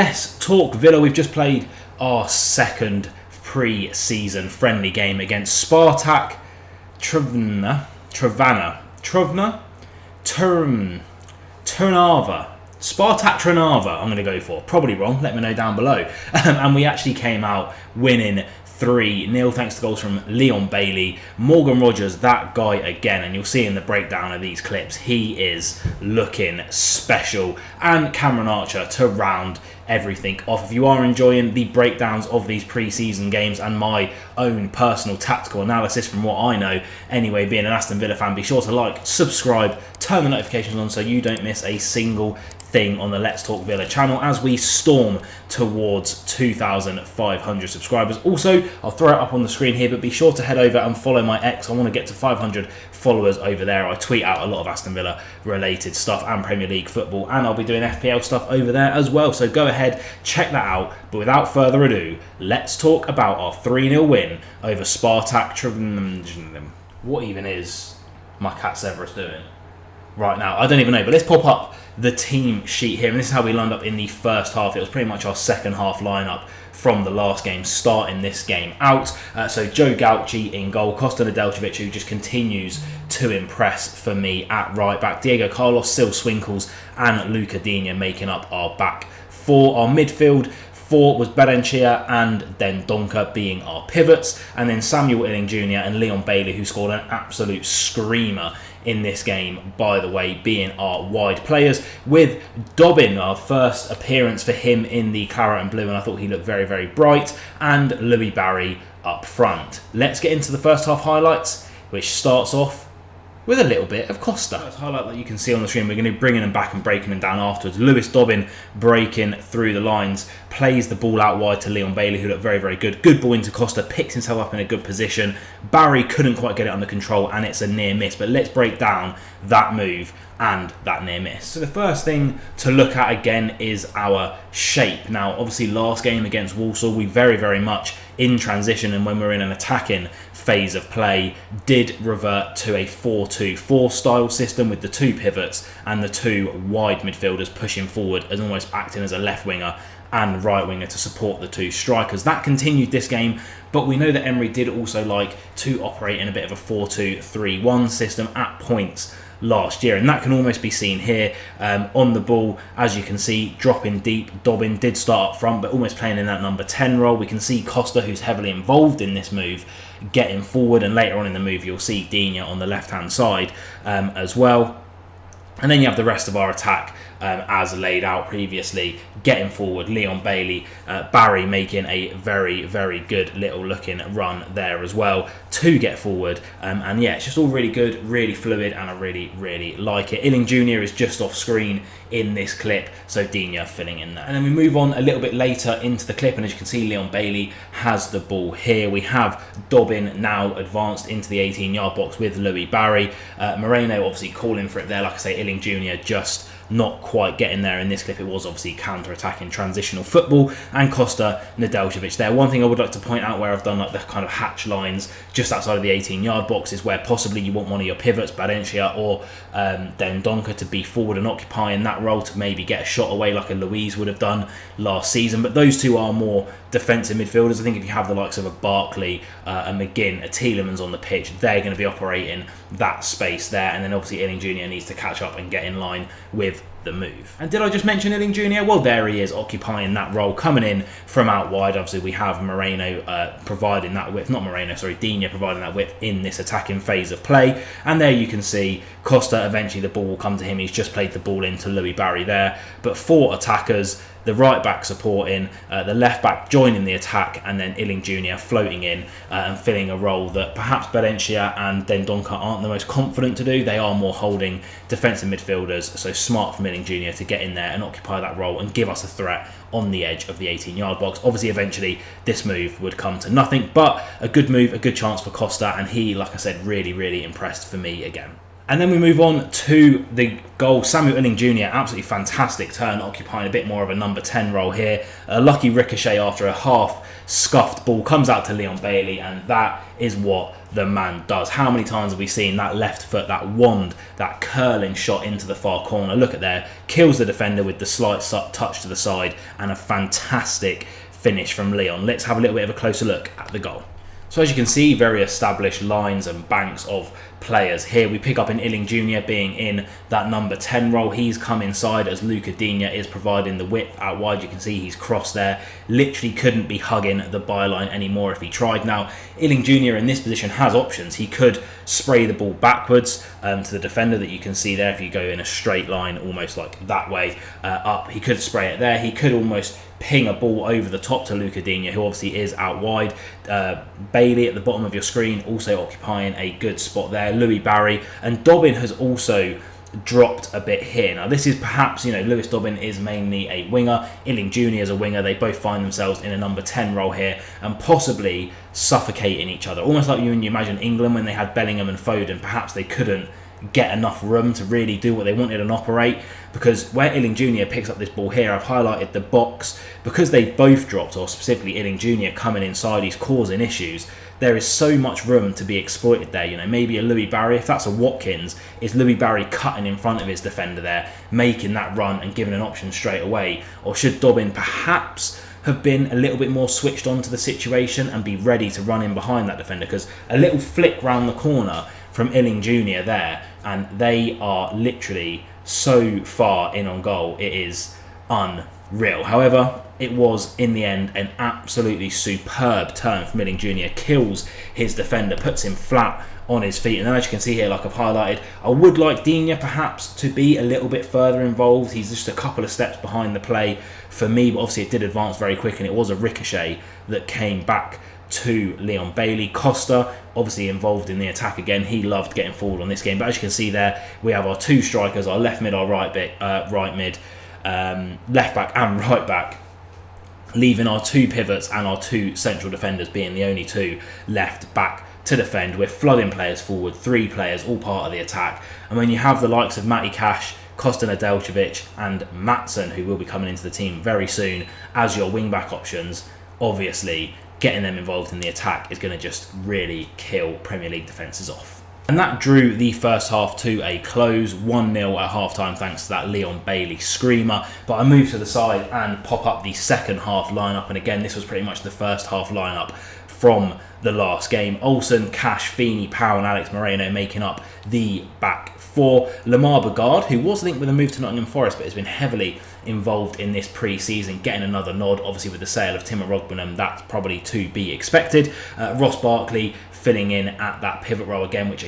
Let's talk Villa. We've just played our second pre-season friendly game against SPARTAK TRNAVA. SPARTAK TRNAVA, I'm going to go for. Probably wrong, let me know down below. And we actually came out winning 3-0 thanks to goals from Leon Bailey, Morgan Rogers, that guy again, and you'll see in the breakdown of these clips, he is looking special, and Cameron Archer to round everything off. If you are enjoying the breakdowns of these pre-season games and my own personal tactical analysis from what I know, anyway, being an Aston Villa fan, be sure to like, subscribe, turn the notifications on so you don't miss a single thing on the Let's Talk Villa channel as we storm towards 2,500 subscribers. Also, I'll throw it up on the screen here, but be sure to head over and follow my X. I want to get to 500 followers over there. I tweet out a lot of Aston Villa related stuff and Premier League football, and I'll be doing FPL stuff over there as well, so go ahead, check that out. But without further ado, let's talk about our 3-0 win over SPARTAK TRNAVA. What even is my cat Severus doing right now? I don't even know, but let's pop up the team sheet here, and this is how we lined up in the first half. It was pretty much our second half lineup from the last game, starting this game out. So Joe Gauci in goal, Costa Nedeljkovic, who just continues to impress for me at right back, Diego Carlos, Sil Swinkles and Luca Digne making up our back four. Our midfield four was Berenchia and then Donker being our pivots, and then Samuel Illing Jr. and Leon Bailey, who scored an absolute screamer in this game, by the way, being our wide players, with Dobbin, our first appearance for him in the claret and blue, and I thought he looked very, very bright, and Louis Barry up front. Let's get into the first half highlights, which starts off with a little bit of Costa. First highlight that you can see on the screen, we're going to be bringing them back and breaking them down afterwards. Lewis Dobbin breaking through the lines, plays the ball out wide to Leon Bailey, who looked very, very good. Good ball into Costa, picks himself up in a good position. Barry couldn't quite get it under control, and it's a near miss. But let's break down that move and that near miss. So the first thing to look at again is our shape. Now, obviously, last game against Walsall, we very, very much in transition, and when we're in an attacking phase of play, did revert to a 4-2-4 style system with the two pivots and the two wide midfielders pushing forward as almost acting as a left winger and right winger to support the two strikers. That continued this game, but we know that Emery did also like to operate in a bit of a 4-2-3-1 system at points last year, and that can almost be seen here on the ball. As you can see, dropping deep, Dobbin did start up front, but almost playing in that number 10 role. We can see Costa, who's heavily involved in this move, getting forward, and later on in the move you'll see Digne on the left hand side as well. And then you have the rest of our attack as laid out previously, getting forward, Leon Bailey, Barry making a very, very good little looking run there as well to get forward. And yeah, it's just all really good, really fluid, and I really, really like it. Illing Jr. is just off screen in this clip, so Digne filling in there. And then we move on a little bit later into the clip, and as you can see, Leon Bailey has the ball here. We have Dobbin now advanced into the 18-yard box with Louis Barry. Moreno obviously calling for it there. Like I say, Illing Jr. just not quite getting there in this clip. It was obviously counter-attacking transitional football, and Costa Nedeljkovic there. One thing I would like to point out where I've done like the kind of hatch lines just outside of the 18-yard box is where possibly you want one of your pivots, Berenchia or then Donker, to be forward and occupying that role to maybe get a shot away like a Louise would have done last season. But those two are more defensive midfielders. I think if you have the likes of a Barkley, a McGinn, a Tielemans on the pitch, they're going to be operating that space there. And then obviously Illing Jr. needs to catch up and get in line with the move. And did I just mention Illing Jr.? Well, there he is, occupying that role, coming in from out wide. Obviously, we have Moreno providing that width, not Moreno, sorry, Digne providing that width in this attacking phase of play. And there you can see Costa, eventually the ball will come to him. He's just played the ball into Louis Barry there. But four attackers, the right back supporting, the left back joining the attack, and then Illing Jr. floating in and filling a role that perhaps Berenchia and Dendoncker aren't the most confident to do. They are more holding defensive midfielders, so smart from Illing Jr. to get in there and occupy that role and give us a threat on the edge of the 18-yard box. Obviously, eventually, this move would come to nothing, but a good move, a good chance for Costa, and he, like I said, really, really impressed for me again. And then we move on to the goal. Samuel Illing Jr., absolutely fantastic turn, occupying a bit more of a number 10 role here. A lucky ricochet after a half scuffed ball comes out to Leon Bailey, and that is what the man does. How many times have we seen that left foot, that wand, that curling shot into the far corner? Look at there, kills the defender with the slight touch to the side, and a fantastic finish from Leon. Let's have a little bit of a closer look at the goal. So as you can see, very established lines and banks of players here. We pick up in Illing Jr. being in that number 10 role. He's come inside as Luca Digne is providing the width out wide. You can see he's crossed there. Literally couldn't be hugging the byline anymore if he tried. Now, Illing Jr. in this position has options. He could spray the ball backwards to the defender that you can see there. If you go in a straight line, almost like that way up, he could spray it there. He could almost ping a ball over the top to Luca Digne, who obviously is out wide. Bailey at the bottom of your screen also occupying a good spot there. Louis Barry and Dobbin has also dropped a bit here. Now this is perhaps, Lewis Dobbin is mainly a winger, Illing Jr. is a winger. They both find themselves in a number 10 role here and possibly suffocating each other. Almost like you imagine England when they had Bellingham and Foden, perhaps they couldn't get enough room to really do what they wanted and operate, because where Illing Jr. picks up this ball here, I've highlighted the box, because they both dropped, or specifically Illing Jr. coming inside, he's causing issues. There is so much room to be exploited there. Maybe a Louis Barry, if that's a Watkins, is Louis Barry cutting in front of his defender there, making that run and giving an option straight away? Or should Dobbin perhaps have been a little bit more switched on to the situation and be ready to run in behind that defender? Because a little flick round the corner from Illing Jr. there, and they are literally so far in on goal, it is unreal. However, it was in the end an absolutely superb turn from Illing Jr. Kills his defender, puts him flat on his feet, and then as you can see here, like I've highlighted, I would like Digne perhaps to be a little bit further involved. He's just a couple of steps behind the play for me, but obviously it did advance very quick, and it was a ricochet that came back to Leon Bailey. Costa obviously involved in the attack again. He loved getting forward on this game, but as you can see there, we have our two strikers, our left mid, our right mid, left back and right back, leaving our two pivots and our two central defenders being the only two left back to defend. We're flooding players forward, three players, all part of the attack. And when you have the likes of Matty Cash, Kostan Nedeljkovic and Maatsen, who will be coming into the team very soon as your wing-back options, obviously getting them involved in the attack is going to just really kill Premier League defences off. And that drew the first half to a close, 1-0 at half-time thanks to that Leon Bailey screamer. But I move to the side and pop up the second half lineup, and again this was pretty much the first half lineup from the last game. Olsen, Cash, Feeney, Powell and Alex Moreno making up the back four. Lamar Bagard, who was linked with a move to Nottingham Forest but has been heavily involved in this pre-season, getting another nod. Obviously with the sale of Timo Rogbonam, that's probably to be expected. Ross Barkley filling in at that pivot role again, which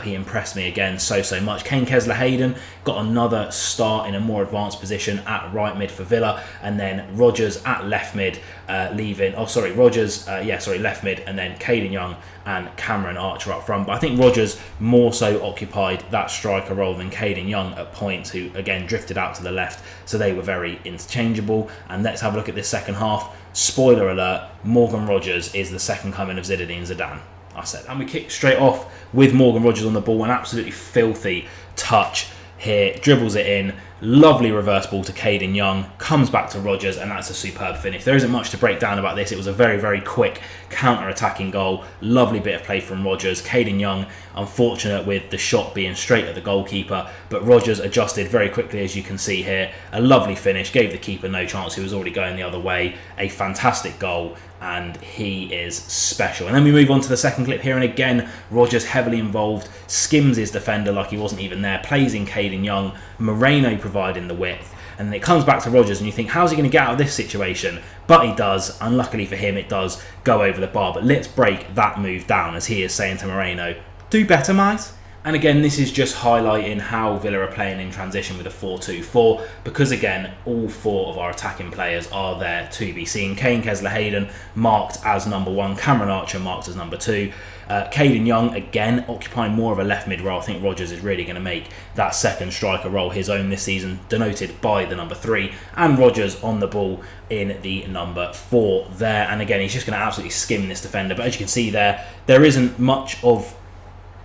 he impressed me again so much. Kane Kesler-Hayden got another start in a more advanced position at right mid for Villa, and then Rodgers at left mid, left mid, and then Caden Young and Cameron Archer up front. But I think Rodgers more so occupied that striker role than Caden Young at points, who again drifted out to the left, so they were very interchangeable. And let's have a look at this second half. Spoiler alert, Morgan Rodgers is the second coming of Zinedine Zidane. I said, and we kick straight off with Morgan Rodgers on the ball. An absolutely filthy touch here, dribbles it in, lovely reverse ball to Caden Young, comes back to Rodgers, and that's a superb finish. There isn't much to break down about this. It was a very quick counter-attacking goal. Lovely bit of play from Rodgers. Caden Young, unfortunate with the shot being straight at the goalkeeper, but Rodgers adjusted very quickly, as you can see here. A lovely finish, gave the keeper no chance, who was already going the other way. A fantastic goal, and he is special. And then we move on to the second clip here, and again Rodgers heavily involved, skims his defender like he wasn't even there, plays in Caden Young, Moreno providing the width, and then it comes back to Rodgers, and you think, how's he going to get out of this situation? But he does. Unluckily for him, it does go over the bar. But let's break that move down, as he is saying to Moreno, do better, mate. And again, this is just highlighting how Villa are playing in transition with a 4-2-4, because again, all four of our attacking players are there to be seen. Kane Kesler-Hayden marked as number 1, Cameron Archer marked as number 2. Caden Young, again, occupying more of a left mid role. I think Rodgers is really going to make that second striker role his own this season, denoted by the number 3. And Rodgers on the ball in the number 4 there. And again, he's just going to absolutely skim this defender. But as you can see there isn't much of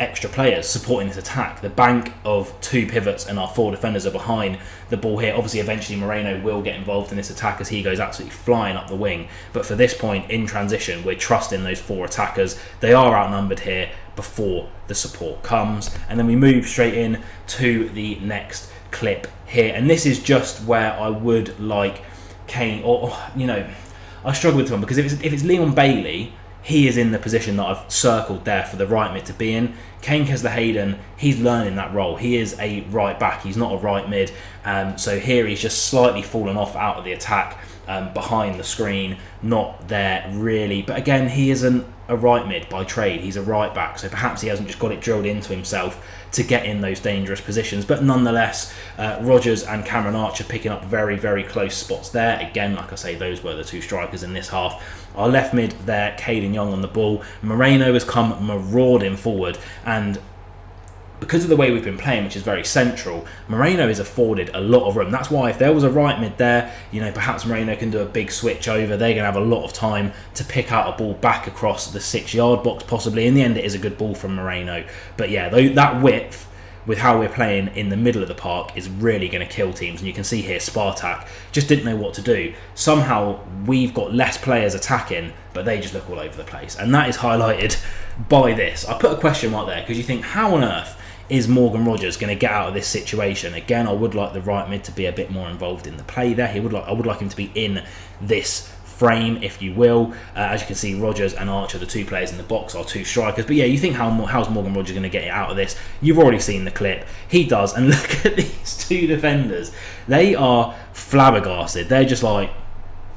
extra players supporting this attack. The bank of 2 pivots and our 4 defenders are behind the ball here. Obviously, eventually Moreno will get involved in this attack as he goes absolutely flying up the wing. But for this point in transition, we're trusting those 4 attackers. They are outnumbered here before the support comes. And then we move straight in to the next clip here. And this is just where I would like Kane, or I struggle with this one because if it's Leon Bailey, he is in the position that I've circled there for the right mid to be in. Kane Kesler-Hayden, he's learning that role. He is a right back. He's not a right mid. So here he's just slightly fallen off out of the attack behind the screen. Not there really. But again, he isn't a right mid by trade. He's a right back. So perhaps he hasn't just got it drilled into himself to get in those dangerous positions. But nonetheless, Rodgers and Cameron Archer picking up very, very close spots there. Again, like I say, those were the 2 strikers in this half. Our left mid there, Caden Young on the ball. Moreno has come marauding forward, and because of the way we've been playing, which is very central, Moreno is afforded a lot of room. That's why if there was a right mid there, perhaps Moreno can do a big switch over. They're going to have a lot of time to pick out a ball back across the 6-yard box possibly. In the end, it is a good ball from Moreno. But yeah, that width with how we're playing in the middle of the park is really going to kill teams. And you can see here, Spartak just didn't know what to do. Somehow we've got less players attacking, but they just look all over the place. And that is highlighted by this. I put a question mark there because you think, how on earth is Morgan Rodgers going to get out of this situation? Again, I would like the right mid to be a bit more involved in the play there. I would like him to be in this frame, if you will. As you can see, Rodgers and Archer, the 2 players in the box, are 2 strikers. But yeah, you think how's Morgan Rodgers going to get it out of this? You've already seen the clip. He does, and look at these 2 defenders. They are flabbergasted. They're just like,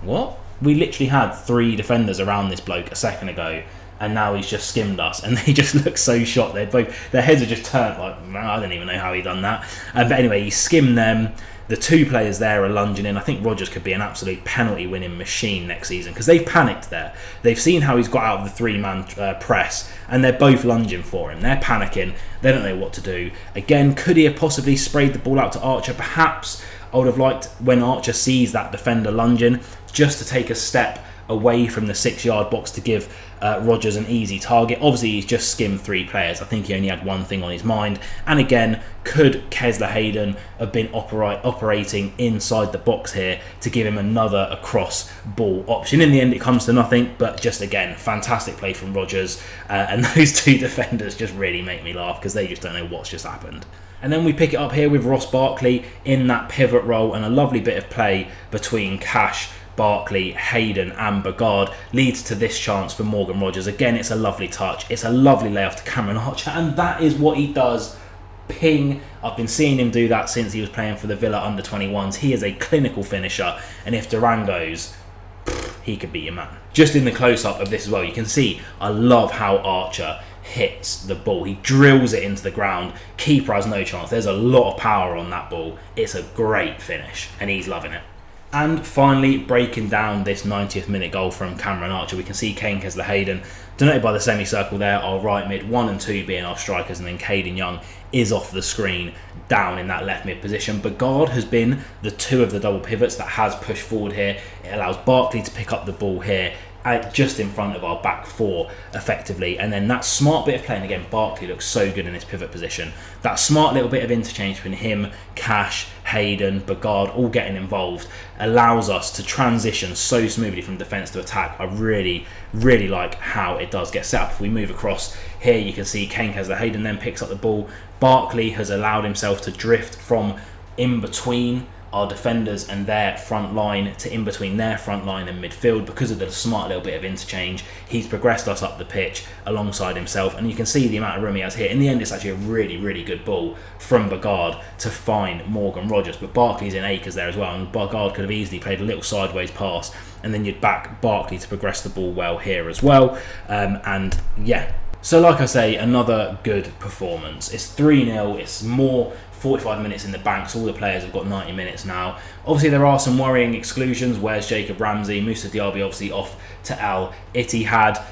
what? We literally had 3 defenders around this bloke a second ago, and now he's just skimmed us, and they just look so shocked. Their heads are just turned like, man, I don't even know how he done that. But anyway, he skimmed them. The 2 players there are lunging in. I think Rodgers could be an absolute penalty-winning machine next season because they've panicked there. They've seen how he's got out of the 3-man press, and they're both lunging for him. They're panicking. They don't know what to do. Again, could he have possibly sprayed the ball out to Archer? Perhaps. I would have liked, when Archer sees that defender lunging, just to take a step away from the 6-yard box to give Rodgers an easy target. Obviously, he's just skimmed 3 players. I think he only had one thing on his mind. And again, could Kesler-Hayden have been operating inside the box here to give him another across ball option? In the end, it comes to nothing, but just again, fantastic play from Rodgers. And those 2 defenders just really make me laugh because they just don't know what's just happened. And then we pick it up here with Ross Barkley in that pivot role, and a lovely bit of play between Cash, Barkley, Hayden and Bagard leads to this chance for Morgan Rodgers. Again, it's a lovely touch. It's a lovely layoff to Cameron Archer, and that is what he does. Ping. I've been seeing him do that since he was playing for the Villa under-21s. He is a clinical finisher, and if Duran goes, he could be your man. Just in the close-up of this as well, you can see I love how Archer hits the ball. He drills it into the ground. Keeper has no chance. There's a lot of power on that ball. It's a great finish, and he's loving it. And finally, breaking down this 90th minute goal from Cameron Archer, we can see Kane Kesler-Hayden denoted by the semicircle there, our right mid, 1 and 2 being our strikers, and then Caden Young is off the screen down in that left mid position. Bagard has been the 2 of the double pivots that has pushed forward here. It allows Barkley to pick up the ball here just in front of our back 4 effectively, and then that smart bit of playing. Again, Barkley looks so good in this pivot position. That smart little bit of interchange between him, Cash, Hayden, Bagard all getting involved allows us to transition so smoothly from defence to attack. I really, really like how it does get set up. If we move across here, you can see Kane Kesler-Hayden then picks up the ball. Barkley has allowed himself to drift from in between our defenders and their front line to in between their front line and midfield. Because of the smart little bit of interchange, he's progressed us up the pitch alongside himself, and you can see the amount of room he has here. In the end, it's actually a really, really good ball from Bagard to find Morgan Rodgers, but Barkley's in acres there as well, and Bagard could have easily played a little sideways pass, and then you'd back Barkley to progress the ball well here as well. And yeah, so like I say, another good performance. It's 3-0, it's more 45 minutes in the bank, so all the players have got 90 minutes now. Obviously, there are some worrying exclusions. Where's Jacob Ramsey? Moussa Diaby obviously off to Al Ittihad.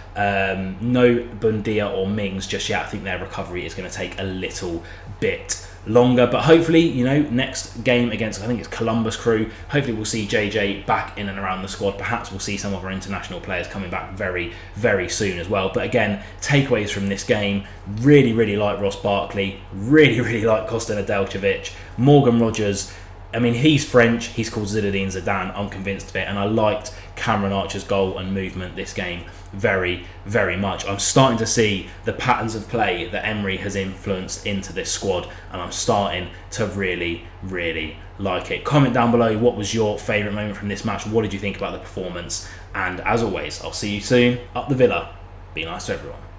No Bundia or Mings just yet. I think their recovery is going to take a little bit longer. But hopefully, you know, next game against, I think it's Columbus Crew, hopefully we'll see JJ back in and around the squad. Perhaps we'll see some of our international players coming back very, very soon as well. But again, takeaways from this game, really, really like Ross Barkley, really, really like Kostin Adelcevic, Morgan Rogers. I mean, he's French, he's called Zinedine Zidane, I'm convinced of it, and I liked Cameron Archer's goal and movement this game very, very much. I'm starting to see the patterns of play that Emery has influenced into this squad, and I'm starting to really, really like it. Comment down below, what was your favourite moment from this match? What did you think about the performance? And as always, I'll see you soon up the Villa. Be nice to everyone.